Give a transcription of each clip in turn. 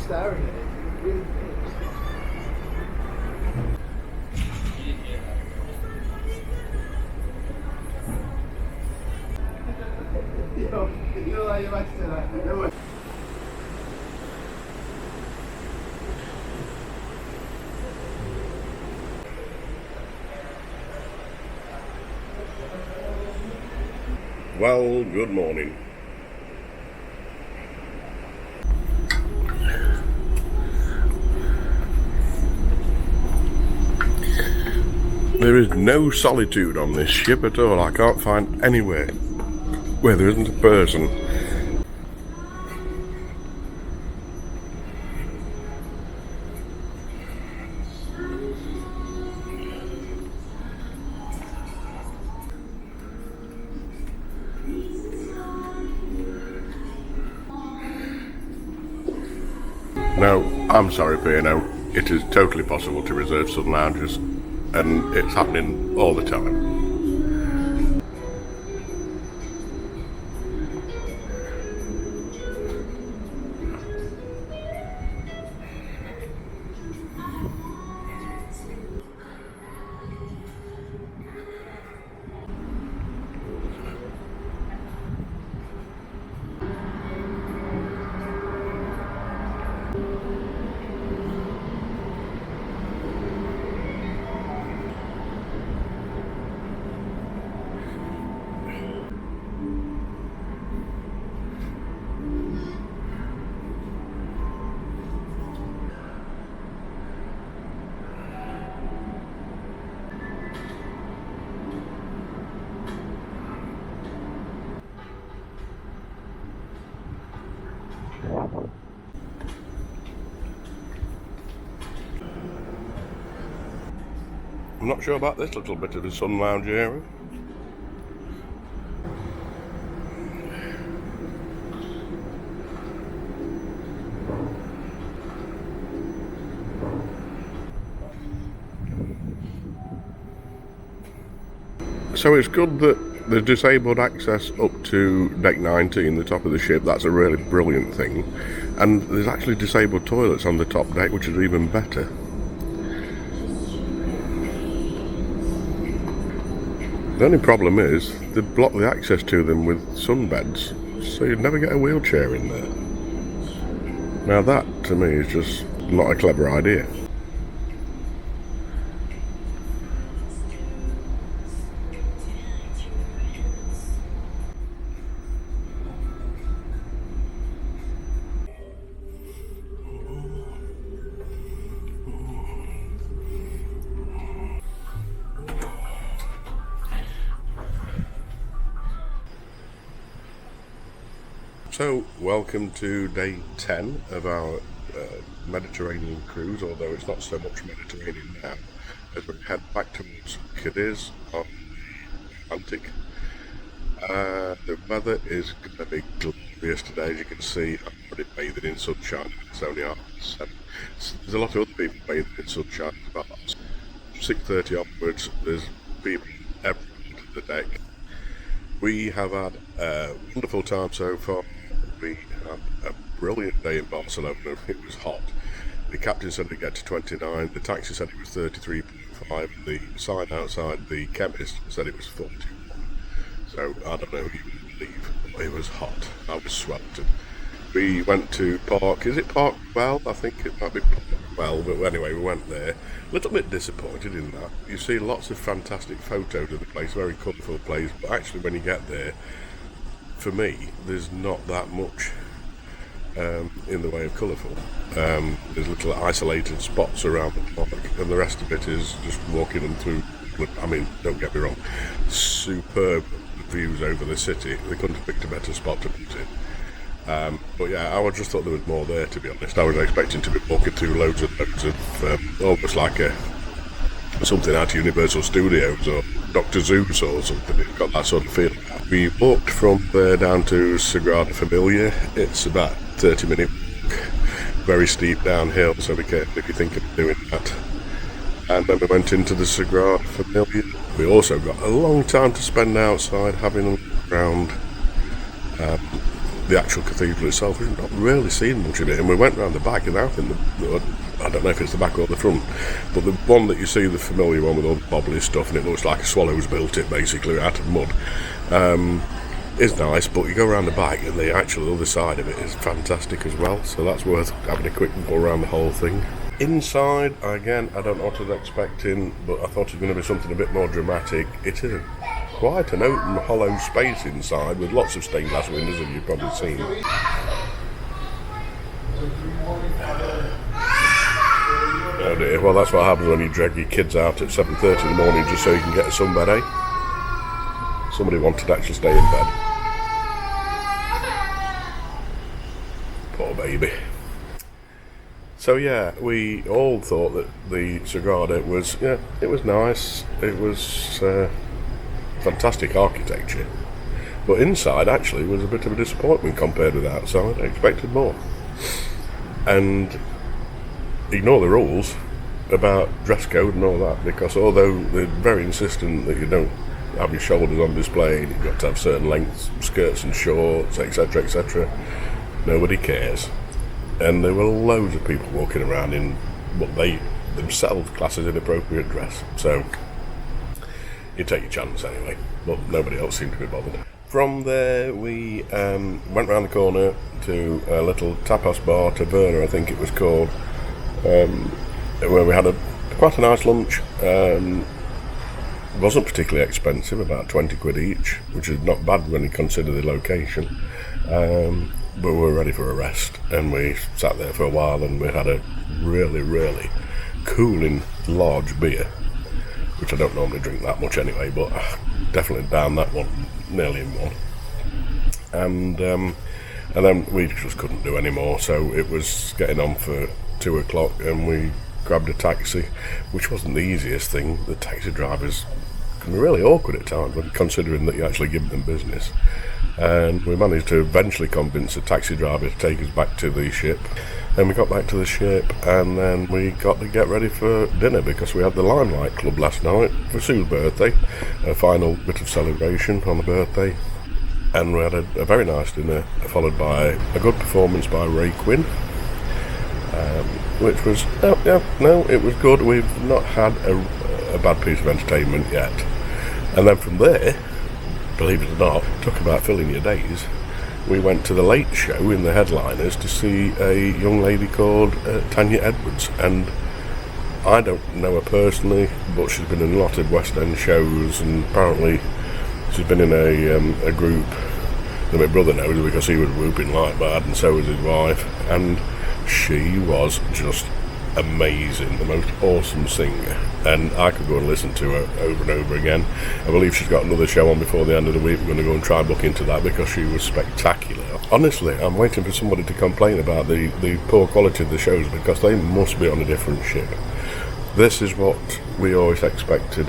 staring at it. Really Yo, like you said that. Well, good morning. There is no solitude on this ship at all. I can't find anywhere where there isn't a person. Now, I'm sorry, Pino. It is totally possible to reserve sun lounges, and it's happening all the time. I'm not sure about this little bit of the sun lounge area. So it's good that there's disabled access up to deck 19, the top of the ship. That's a really brilliant thing. And there's actually disabled toilets on the top deck, which is even better. The only problem is they block the access to them with sunbeds, so you'd never get a wheelchair in there. Now that, to me, is just not a clever idea. So, welcome to day 10 of our Mediterranean cruise, although it's not so much Mediterranean now, as we head back towards Cadiz on the Atlantic. The weather is going to be glorious today, as you can see. I'm already bathing in sunshine, and it's only 7:30. There's a lot of other people bathing in sunshine. About 6:30 onwards, there's people everywhere to the deck. We have had a wonderful time so far. We had a brilliant day in Barcelona. It was hot. The captain said we'd get to 29, the taxi said it was 33.5, and the sign outside the chemist said it was 41. So I don't know who you would believe, but it was hot. I was sweltered. We went to is it Park Well? I think it might be Park Well, but anyway, we went there. A little bit disappointed in that. You see lots of fantastic photos of the place, very colourful place, but actually when you get there, for me, there's not that much in the way of colourful. There's little isolated spots around the park, and the rest of it is just walking them through. I mean, don't get me wrong, superb views over the city. They couldn't have picked a better spot to put in. But yeah, I just thought there was more there, to be honest. I was expecting to be walking through loads of almost like something out of Universal Studios or Dr. Zeus or something. It's got that sort of feeling. We walked from there down to Sagrada Familia. It's about 30-minute walk, very steep downhill, so be careful if you think of doing that. And then we went into the Sagrada Familia. We also got a long time to spend outside having a look around. the actual cathedral itself, we've not really seen much of it. And we went round the back, and I think I don't know if it's the back or the front, but the one that you see, the familiar one with all the bobbly stuff, and it looks like a swallow's built it basically out of mud, is nice. But you go around the back, and the actual other side of it is fantastic as well. So that's worth having a quick go around the whole thing. Inside, again, I don't know what I was expecting, but I thought it was going to be something a bit more dramatic. It is quite an open, hollow space inside with lots of stained glass windows, as you've probably seen. Oh dear, well, that's what happens when you drag your kids out at 7:30 in the morning just so you can get a sunbed, eh? Somebody wanted to actually stay in bed. Poor baby. So yeah, we all thought that the Sagrada was, it was nice. It was fantastic architecture. But inside actually was a bit of a disappointment compared with outside. I expected more. And ignore the rules about dress code and all that, because although they're very insistent that you don't have your shoulders on display, and you've got to have certain lengths, skirts and shorts, etc., nobody cares. And there were loads of people walking around in what they themselves class as inappropriate dress. So you take your chance anyway, but nobody else seemed to be bothered. From there we went round the corner to a little tapas bar, Taverna I think it was called, where we had quite a nice lunch. Wasn't particularly expensive, about 20 quid each, which is not bad when you consider the location. But we were ready for a rest, and we sat there for a while, and we had a really, really cooling large beer, which I don't normally drink that much anyway, but definitely down that one, nearly in one. And then we just couldn't do any more, so it was getting on for 2 o'clock, and we grabbed a taxi, which wasn't the easiest thing. The taxi drivers can be really awkward at times, considering that you actually give them business. And we managed to eventually convince the taxi driver to take us back to the ship. And we got back to the ship, and then we got to get ready for dinner, because we had the Limelight Club last night for Sue's birthday, a final bit of celebration on the birthday. And we had a very nice dinner, followed by a good performance by Ray Quinn, which was, it was good. We've not had a bad piece of entertainment yet. And then from there, believe it or not, talk about filling your days, we went to the Late Show in the headliners to see a young lady called Tanya Edwards. And I don't know her personally, but she's been in a lot of West End shows, and apparently she's been in a group that my brother knows, because he was whooping like bad, and so was his wife. And she was just amazing, the most awesome singer, and I could go and listen to her over and over again. I believe she's got another show on before the end of the week. We're going to go and try and book into that, because she was spectacular. Honestly, I'm waiting for somebody to complain about the poor quality of the shows, because they must be on a different ship. This is what we always expected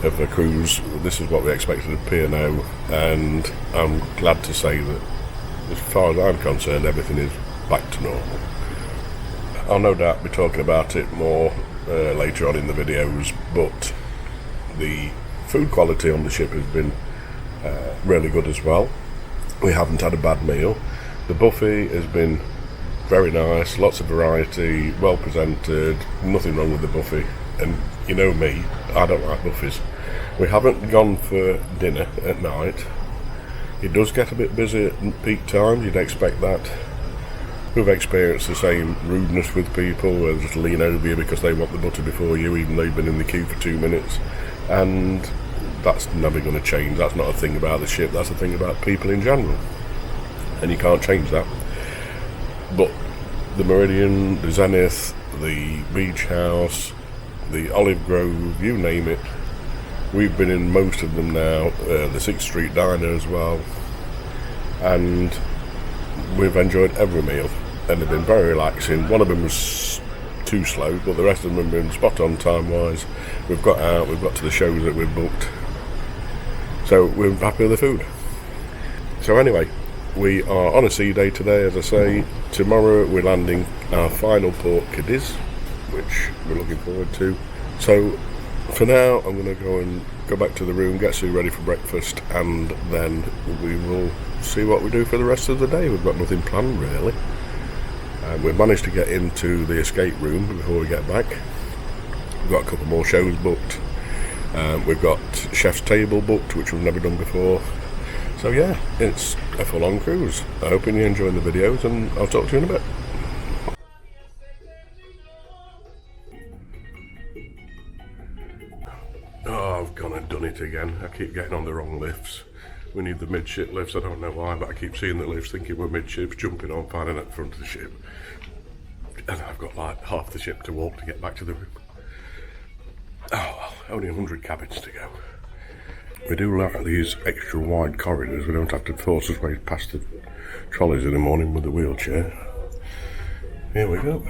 of a cruise. This is what we expected of P&O, and I'm glad to say that, as far as I'm concerned, everything is back to normal. I'll no doubt be talking about it more later on in the videos, but the food quality on the ship has been really good as well. We haven't had a bad meal. The buffet has been very nice, lots of variety, well presented, nothing wrong with the buffet. And you know me, I don't like buffets. We haven't gone for dinner at night. It does get a bit busy at peak times, you'd expect that. We've experienced the same rudeness with people where they just lean over you because they want the butter before you, even though you've been in the queue for 2 minutes. And that's never going to change. That's not a thing about the ship, that's a thing about people in general. And you can't change that. But the Meridian, the Zenith, the Beach House, the Olive Grove, you name it, we've been in most of them now, the 6th Street Diner as well. And we've enjoyed every meal, and they've been very relaxing. One of them was too slow, but the rest of them have been spot on time wise. We've got out, we've got to the shows that we've booked, so we're happy with the food. So anyway, we are on a sea day today, as I say. Tomorrow we're landing our final port, Cadiz, which we're looking forward to. So for now I'm going to go back to the room, get Sue ready for breakfast, and then we will see what we do for the rest of the day. We've got nothing planned really. We've managed to get into the escape room before we get back. We've got a couple more shows booked. We've got Chef's Table booked, which we've never done before. So yeah, it's a full-on cruise. I hope you're enjoying the videos, and I'll talk to you in a bit. Oh, I've gone and done it again. I keep getting on the wrong lifts. We need the midship lifts. I don't know why, but I keep seeing the lifts thinking we're midships, jumping on, finding at the front of the ship. And I've got like half the ship to walk to get back to the room. Oh well, only 100 cabins to go. We do like these extra wide corridors. We don't have to force our way past the trolleys in the morning with the wheelchair. Here we go.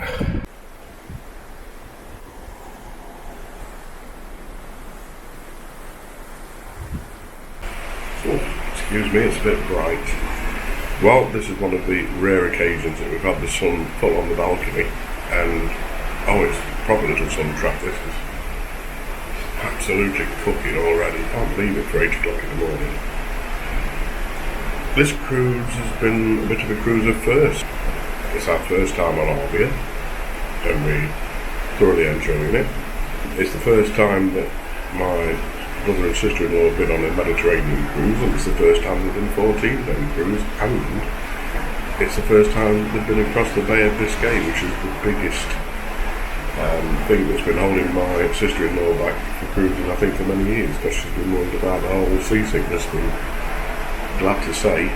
Excuse me, it's a bit bright. Well, this is one of the rare occasions that we've had the sun full on the balcony, and it's proper little sun trap. This is absolutely cooking already. Can't believe it for 8 o'clock in the morning. This cruise has been a bit of a cruise of first. It's our first time on Arvia, and we're thoroughly enjoying it. It's the first time that my brother and sister-in-law have been on a Mediterranean cruise, and it's the first time they've been 14-day cruise, and it's the first time they've been across the Bay of Biscay, which is the biggest thing that's been holding my sister-in-law back for cruising, I think, for many years, because she's been worried about the whole seasickness thing. Glad to say,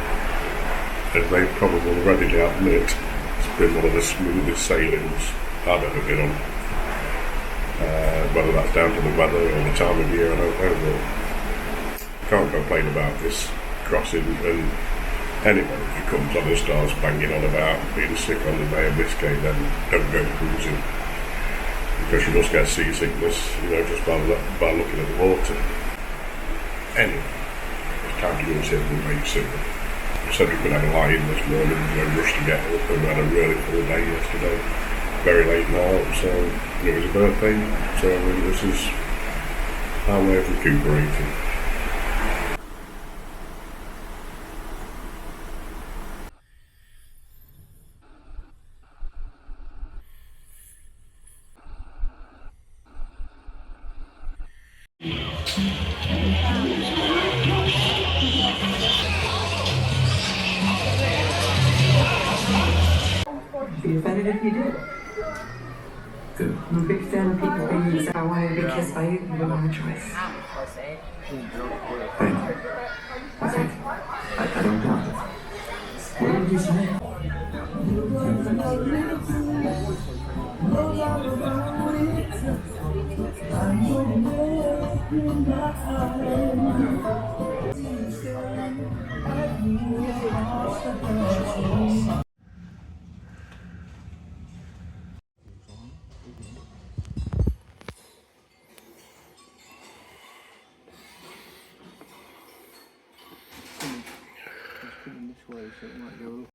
as they probably readily admit, it's been one of the smoothest sailings I've ever been on. Whether that's down to the weather or the time of year, I don't know, but can't complain about this crossing. And anybody who comes on and starts banging on about being sick on the Bay of Biscay, then don't go cruising, because you must get seasickness, just by looking at the water. Anyway, it's time to go and sit and wait soon. I said we could have a lie-in this morning, no rush to get up, and we had a really full day yesterday. Very late night, so it was a birthday, so this is our way of recuperating. Be offended if you did. Good. I'm a big fan of people being if I wanted to be kissed by you, you wouldn't have a choice. Thank you. Okay. I don't doubt it. What did you say? This way, so it might go.